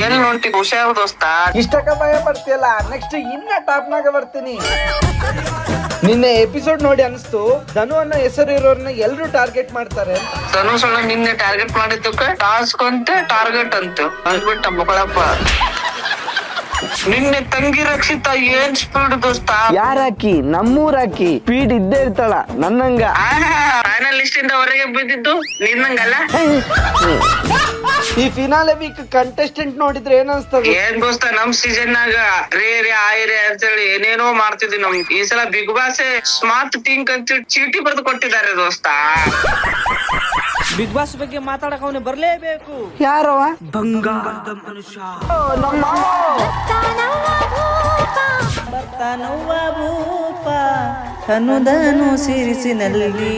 ಎಲ್ಲಿ ಹೊಂಟಿ ಹುಷಾರು ದೋಸ್ತ. ಇಷ್ಟಕ್ಕ ಭಯ ಪಡ್ತೀಯಲ್ಲ, ನೆಕ್ಸ್ಟ್ ಇನ್ನ ಟಾಪ್ನಾಗ ಬರ್ತೀನಿ. ನಿನ್ನೆ ಎಪಿಸೋಡ್ ನೋಡಿ ಅನಿಸ್ತು ಧನು ಅನ್ನೋ ಹೆಸರು ಇರೋರ್ನ ಎಲ್ರು ಟಾರ್ಗೆಟ್ ಮಾಡ್ತಾರೆ. ಧನುಷ್ ನಿನ್ನೆ ಟಾರ್ಗೆಟ್ ಮಾಡಿದ್ದಕ್ಕೆ ಟಾಸ್ಕ್ ಅಂತೆ ಟಾರ್ಗೆಟ್ ಅಂತೆ ಅಂದ್ಬಿಟ್ಟ ಮಗಳಪ್ಪ. ನಿನ್ನೆ ತಂಗಿ ರಕ್ಷಿತಾ ಏನ್ ಸ್ಪೀಡ್ ದೋಸ್ತ. ಯಾರಾಕಿ? ನಮ್ಮೂರಾಕಿ. ಸ್ಪೀಡ್ ಇದ್ದೇ ಇರ್ತಾಳ ನನ್ನಂಗ. ಫೈನಲಿಸ್ಟ್ ಇಂದ ಹೊರಗೆ ಬಿದ್ದಿದ್ದು ನಿನ್ನಂಗಲ್ಲ. ಈ ಫಿನಾಲೆ ವೀಕ್ ಕಂಟೆಸ್ಟೆಂಟ್ ನೋಡಿದ್ರೆ ಏನ್ ಅನ್ಸ್ತದೆ? ಏನ್ ದೋಸ್ತ ನಮ್ ಸೀಸನ್ ನಾಗ ರೇ ಆಯ್ರೆ ಅಂತೇಳಿ ಏನೇನೋ ಮಾಡ್ತಿದ್ವಿ. ನಮ್ ಈ ಸಲ ಬಿಗ್ ಬಾಸ್ ಸ್ಮಾರ್ಟ್ ಥಿಂಕ್ ಅಂತ ಚೀಟಿ ಬರೆದು ಕೊಟ್ಟಿದ್ದಾರೆ ದೋಸ್ತ. ಬಿಗ್ ಬಾಸ್ ಬಗ್ಗೆ ಮಾತಾಡಕ್ ಅವನು ಬರ್ಲೇಬೇಕು. ಯಾರವ? ಬಂಗಾರದ ಮನುಷ್ಯ ಬರ್ತಾನವ್ವ ಭೂಪ ಅನ್ನುದನು ಸಿರಿಸಿನಲ್ಲಿ.